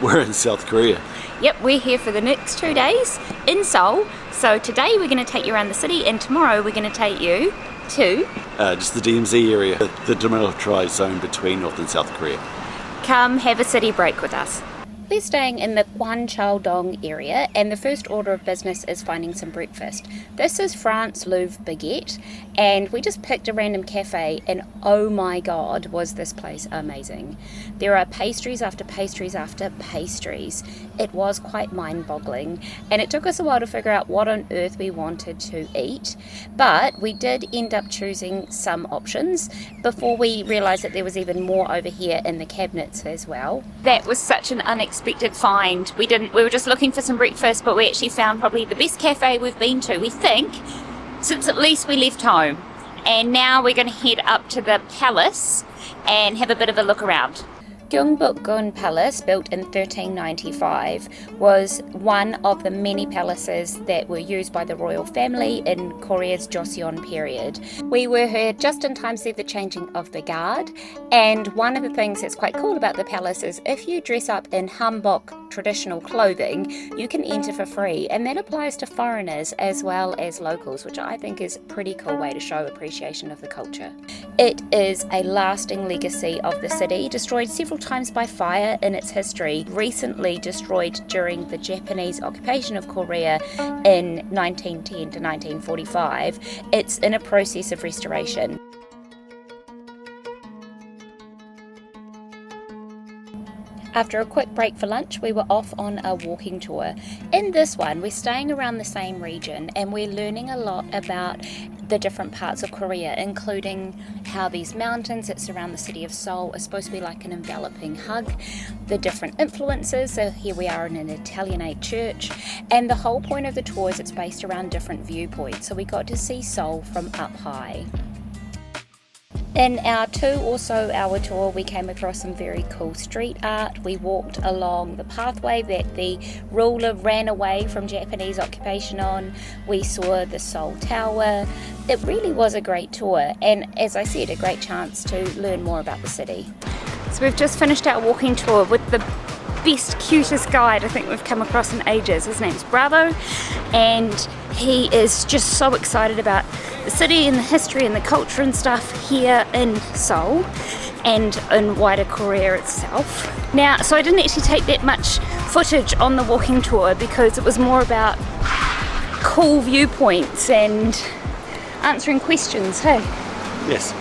We're in South Korea. Yep, we're here for the next 2 days in Seoul. So today we're going to take you around the city, and tomorrow we're going to take you to... just the DMZ area, the demilitarized zone between North and South Korea. Come have a city break with us. We're staying in the Gyeongbokgung area, and the first order of business is finding some breakfast. This is France Louvre Baguette, and we just picked a random cafe, and oh my god, was this place amazing. There are pastries after pastries after pastries. It was quite mind-boggling, and it took us a while to figure out what on earth we wanted to eat, but we did end up choosing some options before we realised that there was even more over here in the cabinets as well. That was such an unexpected find. We were just looking for some breakfast, but we actually found probably the best cafe we've been to, we think, since at least we left home. And now we're going to head up to the palace and have a bit of a look around. Gyeongbokgung Palace, built in 1395, was one of the many palaces that were used by the royal family in Korea's Joseon period. We were here just in time to see the changing of the guard, and one of the things that's quite cool about the palace is if you dress up in hanbok traditional clothing, you can enter for free, and that applies to foreigners as well as locals, which I think is a pretty cool way to show appreciation of the culture. It is a lasting legacy of the city, destroyed several times by fire in its history, recently destroyed during the Japanese occupation of Korea in 1910 to 1945. It's in a process of restoration. After a quick break for lunch, we were off on a walking tour. In this one, we're staying around the same region, and we're learning a lot about the different parts of Korea, including how these mountains that surround the city of Seoul are supposed to be like an enveloping hug, the different influences. So here we are in an Italianate church, and the whole point of the tour is it's based around different viewpoints. So we got to see Seoul from up high. In our 2 or so hour tour, we came across some very cool street art. We walked along the pathway that the ruler ran away from Japanese occupation on. We saw the Seoul Tower. It really was a great tour, and as I said, a great chance to learn more about the city. So we've just finished our walking tour with the best, cutest guide I think we've come across in ages. His name's Bravo, and he is just so excited about the city and the history and the culture and stuff here in Seoul and in wider Korea itself. Now, so I didn't actually take that much footage on the walking tour because it was more about cool viewpoints and answering questions, hey? Yes.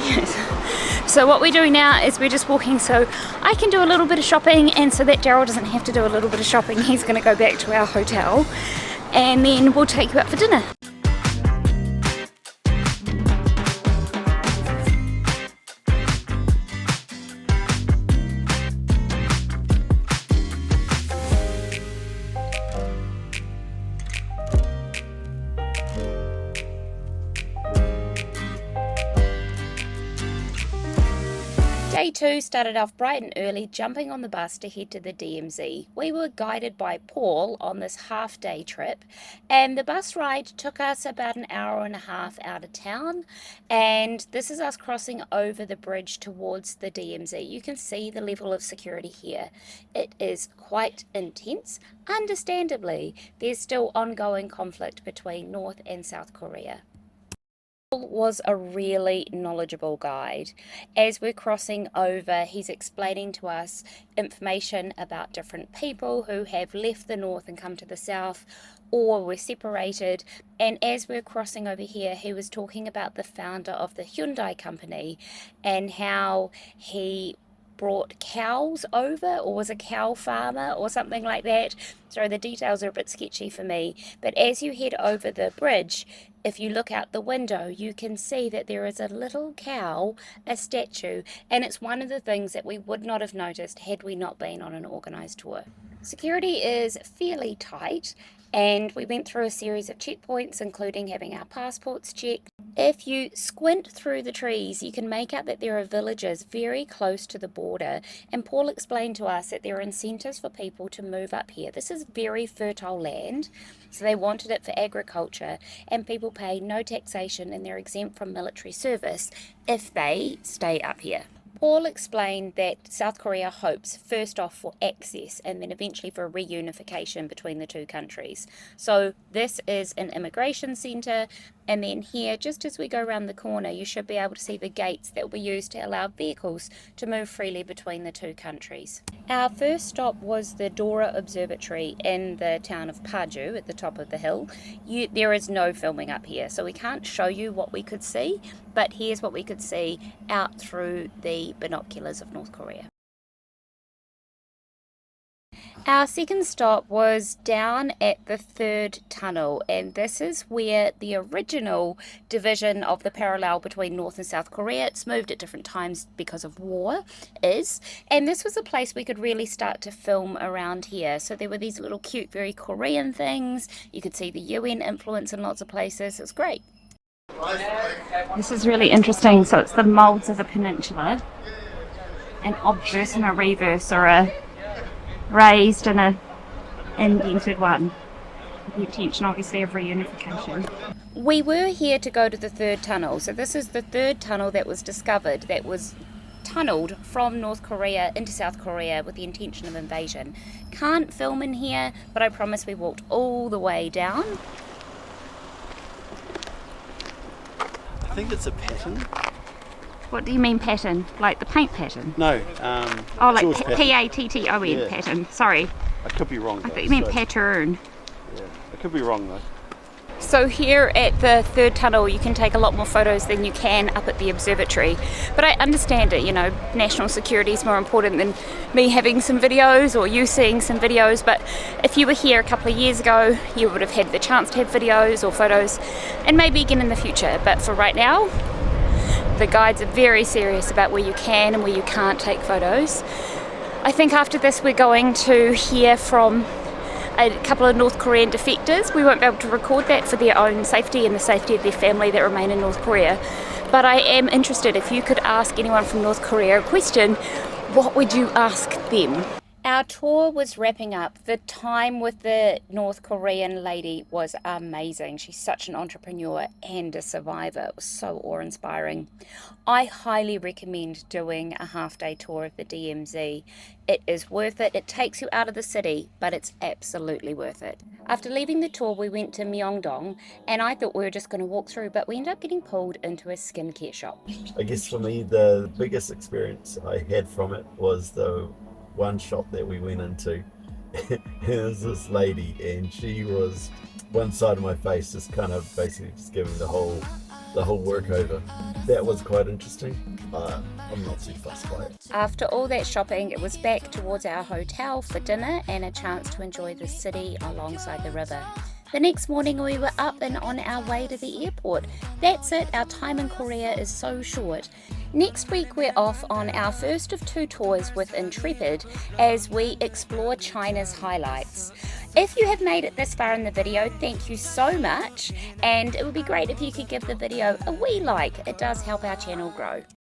Yes. So what we're doing now is we're just walking so I can do a little bit of shopping, and so that Daryl doesn't have to do a little bit of shopping. He's going to go back to our hotel, and then we'll take you out for dinner. Day 2 started off bright and early, jumping on the bus to head to the DMZ. We were guided by Paul on this half-day trip, and the bus ride took us about an hour and a half out of town, and this is us crossing over the bridge towards the DMZ. You can see the level of security here. It is quite intense. Understandably, there's still ongoing conflict between North and South Korea. Was a really knowledgeable guide. As we're crossing over, he's explaining to us information about different people who have left the north and come to the south, or were separated. And as we're crossing over here, he was talking about the founder of the Hyundai company and how he brought cows over, or was a cow farmer or something like that. So the details are a bit sketchy for me, but as you head over the bridge, if you look out the window, you can see that there is a little cow, a statue, and it's one of the things that we would not have noticed had we not been on an organised tour. Security is fairly tight, and we went through a series of checkpoints, including having our passports checked. If you squint through the trees, you can make out that there are villages very close to the border, and Paul explained to us that there are incentives for people to move up here. This is very fertile land, so they wanted it for agriculture, and people pay no taxation and they're exempt from military service if they stay up here. Paul explained that South Korea hopes first off for access and then eventually for reunification between the two countries. So this is an immigration centre, and then here, just as we go around the corner, you should be able to see the gates that will be used to allow vehicles to move freely between the two countries. Our first stop was the Dora Observatory in the town of Paju at the top of the hill. There is no filming up here, so we can't show you what we could see, but here's what we could see out through the binoculars of North Korea. Our second stop was down at the third tunnel, and this is where the original division of the parallel between North and South Korea, it's moved at different times because of war, is. And this was a place we could really start to film around here. So there were these little cute, very Korean things. You could see the UN influence in lots of places. It was great. This is really interesting. So it's the molds of the peninsula, an obverse and a reverse, or a raised and a indented one, with the intention obviously of reunification. We were here to go to the third tunnel. So this is the third tunnel that was discovered, that was tunnelled from North Korea into South Korea with the intention of invasion. Can't film in here, but I promise we walked all the way down. I think it's a pattern. What do you mean pattern? Like the paint pattern? No, Oh, like George P-A-T-T-O-N, Yeah. pattern. Sorry, I could be wrong. I though, thought you meant so- pattern. Yeah, I could be wrong though. So here at the third tunnel you can take a lot more photos than you can up at the observatory. But I understand it, you know, national security is more important than me having some videos or you seeing some videos. But if you were here a couple of years ago, you would have had the chance to have videos or photos, and maybe again in the future. But for right now, the guides are very serious about where you can and where you can't take photos. I think after this we're going to hear from a couple of North Korean defectors. We won't be able to record that for their own safety and the safety of their family that remain in North Korea. But I am interested, if you could ask anyone from North Korea a question, what would you ask them? Our tour was wrapping up. The time with the North Korean lady was amazing. She's such an entrepreneur and a survivor. It was so awe-inspiring. I highly recommend doing a half-day tour of the DMZ. It is worth it. It takes you out of the city, but it's absolutely worth it. After leaving the tour, we went to Myeongdong, and I thought we were just going to walk through, but we ended up getting pulled into a skincare shop. I guess for me, the biggest experience I had from it was the one shop that we went into. There was this lady, and she was one side of my face just kind of basically just giving the whole work over. That was quite interesting. I'm not too fussed by it. After all that shopping, it was back towards our hotel for dinner and a chance to enjoy the city alongside the river. The next morning we were up and on our way to the airport. That's it, our time in Korea is so short. Next week we're off on our first of two tours with Intrepid as we explore China's highlights. If you have made it this far in the video, thank you so much, and it would be great if you could give the video a wee like. It does help our channel grow.